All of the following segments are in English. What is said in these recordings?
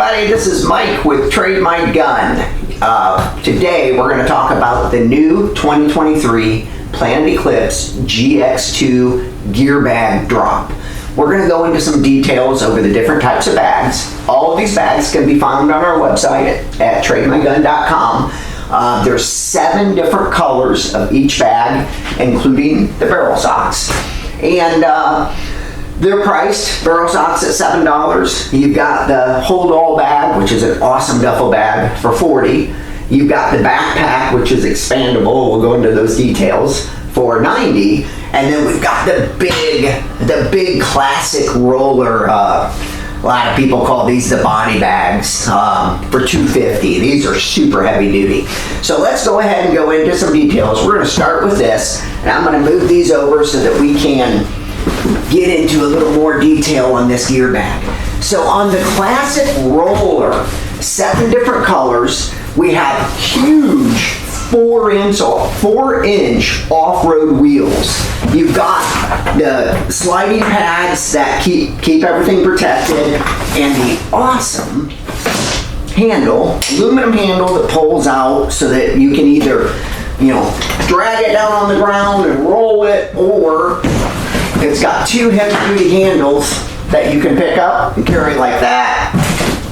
everybody, this is Mike with Trade My Gun. Today we're going to talk about the new 2023 Planet Eclipse GX2 gear bag drop. We're going to go into some details over the different types of bags. All of these bags can be found on our website at trademygun.com. There's 7 different colors of each bag, including the barrel socks. And they're priced, barrel socks at $7. You've got the Holdall bag, which is an awesome duffel bag, for $40. You've got the backpack, which is expandable. We'll go into those details, for $90. And then we've got the big classic roller. A lot of people call these the body bags, for $250. These are super heavy duty. So let's go ahead and go into some details. We're going to start with this, and I'm going to move these over so that we can get into a little more detail on this gear bag. So on the classic roller, 7 different colors, we have huge 4-inch off-road wheels. You've got the sliding pads that keep everything protected, and the awesome handle, aluminum handle that pulls out so that you can either, drag it down on the ground and roll it, or it's got 2 heavy-duty handles that you can pick up and carry like that,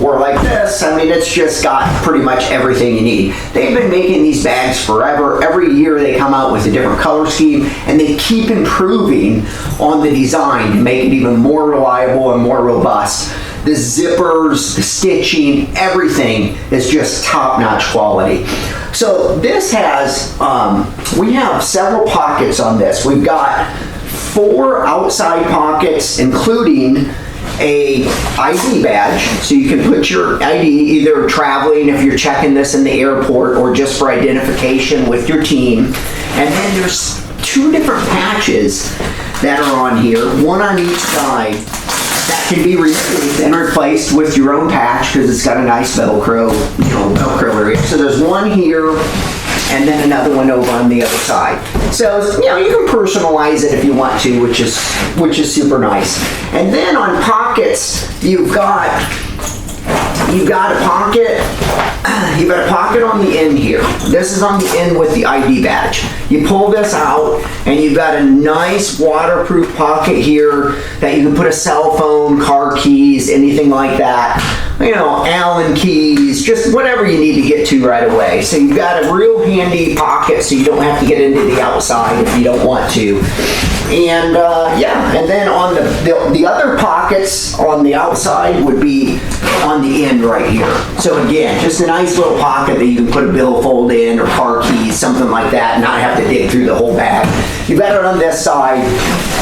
or like this. I mean, it's just got pretty much everything you need. They've been making these bags forever. Every year they come out with a different color scheme, and they keep improving on the design to make it even more reliable and more robust. The zippers, the stitching, everything is just top-notch quality. So this has, we have several pockets on this. We've got 4 outside pockets, including a ID badge, so you can put your ID either traveling if you're checking this in the airport or just for identification with your team. And then there's 2 different patches that are on here, one on each side, that can be removed and replaced with your own patch because it's got a nice Velcro area. So there's one here, and then another one over on the other side. So, you can personalize it if you want to, which is super nice. And then on pockets, you've got a pocket on the end here. This is on the end with the ID badge. You pull this out, and you've got a nice waterproof pocket here that you can put a cell phone, car keys, anything like that. Allen keys, just whatever you need to get to right away. So you've got a real handy pocket so you don't have to get into the outside if you don't want to. And and then on the other pockets on the outside would be on the end right here. So again, just a nice little pocket that you can put a billfold in or car keys, something like that, and not have to dig through the whole bag. You've got it on this side,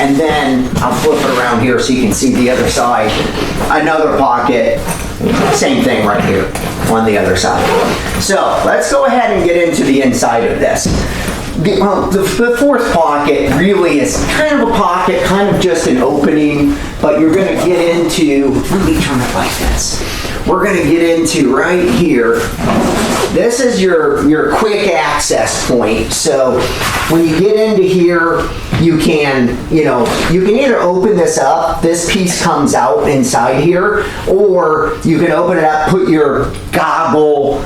and then I'll flip it around here so you can see the other side. Another pocket, same thing right here on the other side. So let's go ahead and get into the inside of this. The 4th pocket really is kind of a pocket, kind of just an opening, but you're going to get into, let me turn it like this. We're going to get into right here. This is your quick access point. So when you get into here, you can either open this up, this piece comes out inside here, or you can open it up, put your goggle,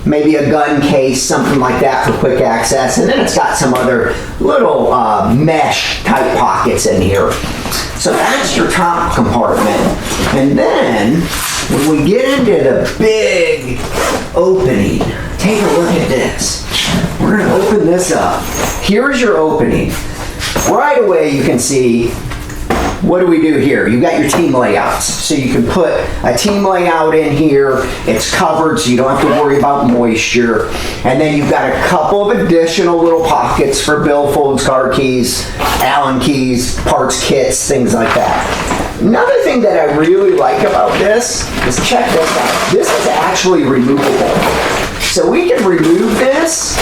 maybe a gun case, something like that for quick access. And then it's got some other little mesh type pockets in here. So that's your top compartment. And then when we get into the big opening, take a look at this. We're going to open this up. Here's your opening. Right away you can see, what do we do here? You've got your team layouts. So you can put a team layout in here. It's covered so you don't have to worry about moisture. And then you've got a couple of additional little pockets for billfolds, car keys, Allen keys, parts kits, things like that. Another thing that I really like about this is, check this out. This is actually removable. So we can remove this.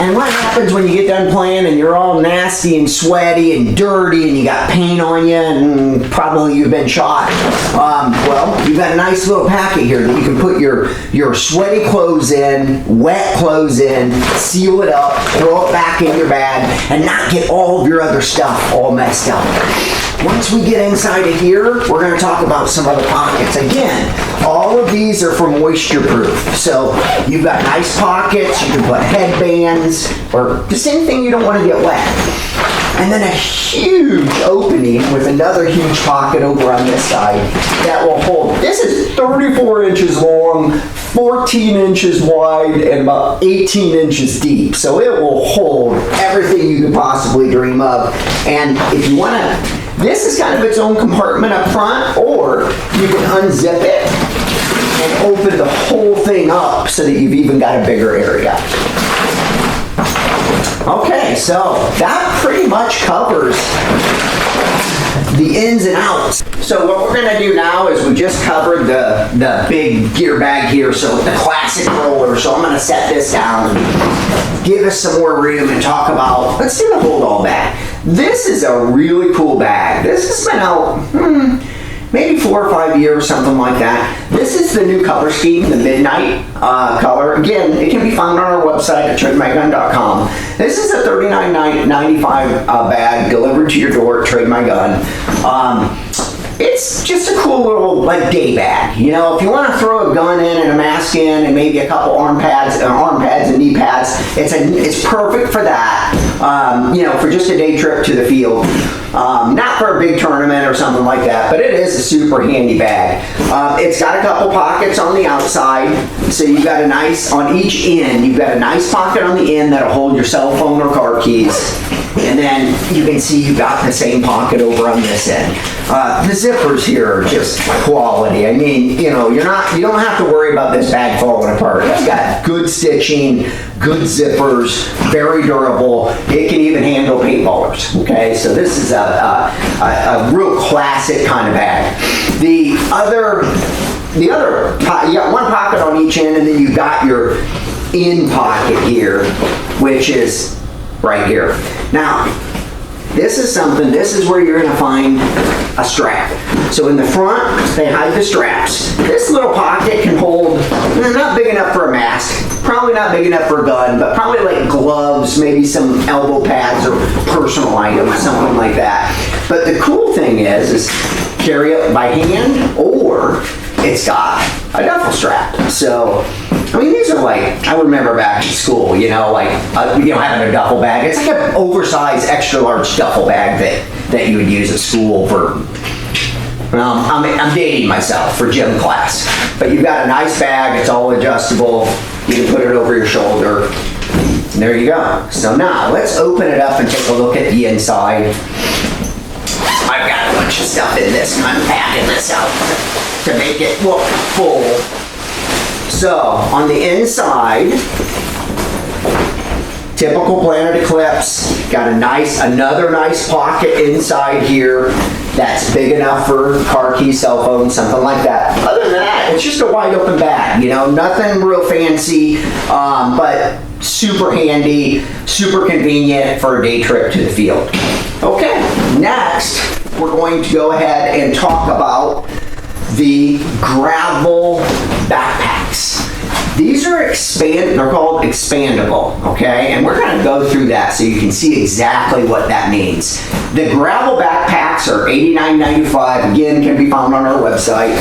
And what happens when you get done playing and you're all nasty and sweaty and dirty and you got paint on you and probably you've been shot? Well, you've got a nice little packet here that you can put your sweaty clothes in, wet clothes in, seal it up, throw it back in your bag, and not get all of your other stuff all messed up. Once we get inside of here, we're going to talk about some other pockets. Again, all of these are for moisture proof. So you've got nice pockets, you can put headbands, or just anything you don't want to get wet. And then a huge opening with another huge pocket over on this side that will hold. This is 34 inches long, 14 inches wide, and about 18 inches deep. So it will hold everything you could possibly dream of. And if you want to, this is kind of its own compartment up front, or you can unzip it and open the whole thing up so that you've even got a bigger area. Okay, so that pretty much covers the ins and outs. So what we're gonna do now is we just covered the big gear bag here, so the classic roller. So I'm gonna set this down, give us some more room and talk about, let's do the Holdall bag. This is a really cool bag. This has been out, maybe 4 or 5 years, something like that. This is the new color scheme, the midnight color. Again, it can be found on our website at trademygun.com. This is a $39.95 bag delivered to your door at Trade My Gun. It's just a cool little like day bag. You know, if you want to throw a gun in and a mask in and maybe a couple arm pads and knee pads, it's perfect for that. You know, for just a day trip to the field. Not for a big tournament or something like that, but it is a super handy bag. It's got a couple pockets on the outside, so you've got a nice, on each end, you've got a nice pocket on the end that'll hold your cell phone or car keys. And then you can see you've got the same pocket over on this end. The zippers here are just quality. I mean, you know, you don't have to worry about this bag falling apart. It's got good stitching, good zippers, very durable. It can even handle paintballers. Okay, so this is a real classic kind of bag. The other, you got one pocket on each end, and then you got your in pocket here, which is right here. Now, this is where you're going to find a strap. So in the front, they hide the straps. This little pocket can hold, not big enough for a mask, probably not big enough for a gun, but probably like gloves, maybe some elbow pads or personal items, something like that. But the cool thing is carry it by hand, or it's got a duffel strap. So, I mean, these are like, I remember back in school, you know, like, having a duffel bag. It's like an oversized, extra large duffel bag that you would use at school for, I'm dating myself, for gym class. But you've got a nice bag, it's all adjustable. You can put it over your shoulder. And there you go. So now, let's open it up and take a look at the inside. I've got a bunch of stuff in this, and I'm packing this out to make it look full. So, on the inside, typical Planet Eclipse, got another nice pocket inside here that's big enough for car keys, cell phone, something like that. Other than that, it's just a wide open bag, you know, nothing real fancy, but super handy, super convenient for a day trip to the field. Okay, next, we're going to go ahead and talk about the gravel backpacks. These are they're called expandable, okay? And we're gonna go through that so you can see exactly what that means. The gravel backpacks are $89.95, again, can be found on our website.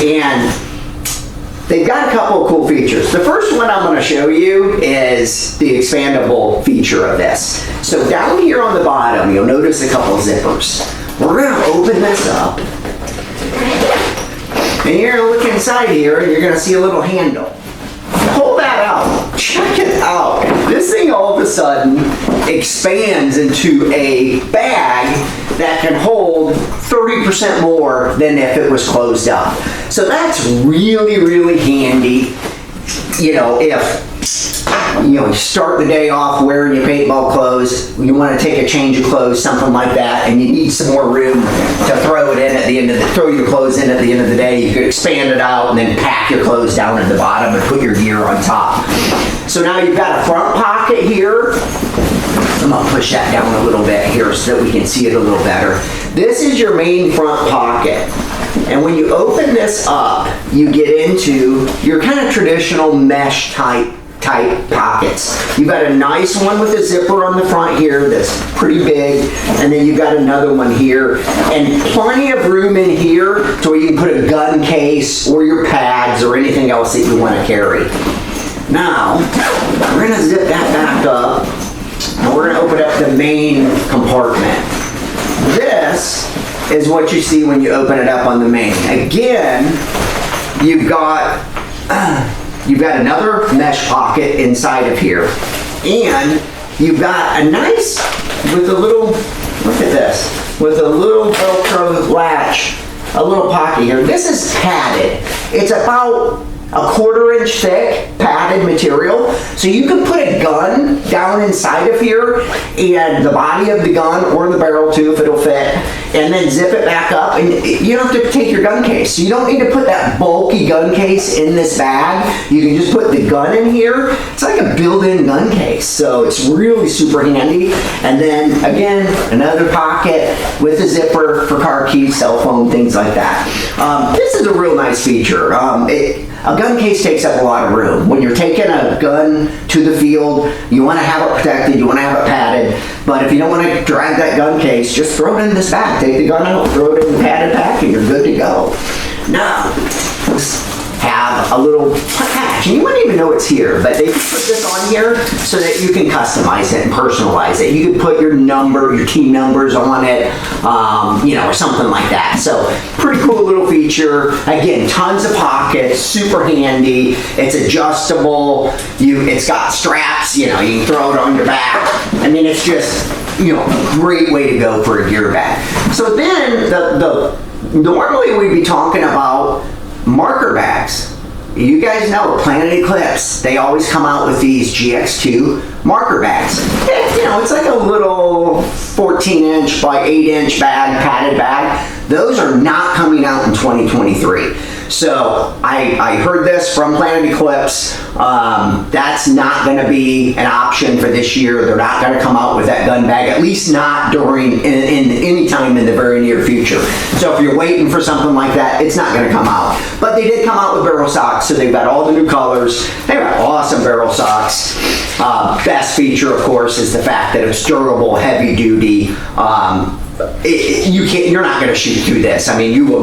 And they've got a couple of cool features. The first one I'm gonna show you is the expandable feature of this. So down here on the bottom, you'll notice a couple of zippers. We're gonna open this up. And you're gonna look inside here and you're gonna see a little handle. Pull that out, check it out. This thing all of a sudden expands into a bag that can hold 30% more than if it was closed up. So that's really, really handy. You know, if you start the day off wearing your paintball clothes, you want to take a change of clothes, something like that, and you need some more room to throw it in at the end of throw your clothes in at the end of the day, you could expand it out and then pack your clothes down at the bottom and put your gear on top. So now you've got a front pocket here. I'm gonna push that down a little bit here so that we can see it a little better. This is your main front pocket. And when you open this up, you get into your kind of traditional mesh type type pockets. You've got a nice one with a zipper on the front here that's pretty big, and then you've got another one here, and plenty of room in here to where you can put a gun case or your pads or anything else that you want to carry. Now, we're going to zip that back up, and we're going to open up the main compartment. This is what you see when you open it up on the main. Again, you've got another mesh pocket inside of here, and you've got a nice, with a little, look at this, with a little Velcro latch, a little pocket here. This is padded. It's about a 1/4 inch thick padded material, so you can put a gun down inside of here, and the body of the gun, or the barrel too if it'll fit, and then zip it back up, and you don't have to take your gun case. So you don't need to put that bulky gun case in this bag. You can just put the gun in here. It's like a built-in gun case, so it's really super handy. And then again, another pocket with a zipper for car keys, cell phone, things like that. This is a real nice feature. A gun case takes up a lot of room. When you're taking a gun to the field, you want to have it protected, you want to have it padded, but if you don't want to drag that gun case, just throw it in this bag. Take the gun out, throw it in the padded pack, and you're good to go. Now, let's have a little patch, and you wouldn't even know it's here, but they put this on here so that you can customize it and personalize it. You can put your number, your team numbers on it, or something like that. So pretty cool little feature. Again, tons of pockets, super handy. It's adjustable. It's got straps. You can throw it on your back. I mean, it's just great way to go for a gear bag. So then normally we'd be talking about marker bags. You guys know Planet Eclipse, they always come out with these GX2 marker bags. It's like a little 14-inch by 8-inch bag, padded bag. Those are not coming out in 2023. So I heard this from Planet Eclipse. That's not going to be an option for this year. They're not going to come out with that gun bag, at least not in any time in the very near future. So if you're waiting for something like that, it's not going to come out. But they did come out with barrel socks, so they've got all the new colors. They've got awesome barrel socks. Best feature, of course, is the fact that it's durable, heavy duty. You're not going to shoot through this. I mean, you'll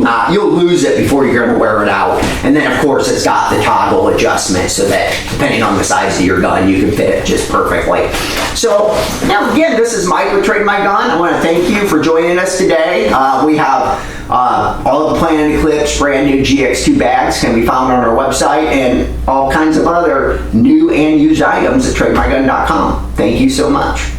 lose it before you're going to wear it out. And then of course it's got the toggle adjustment so that depending on the size of your gun, you can fit it just perfectly. So now again, this is Mike with Trade My Gun. I want to thank you for joining us today. We have all of the Planet Eclipse brand new GX2 bags can be found on our website, and all kinds of other new and used items at TradeMyGun.com. Thank you so much.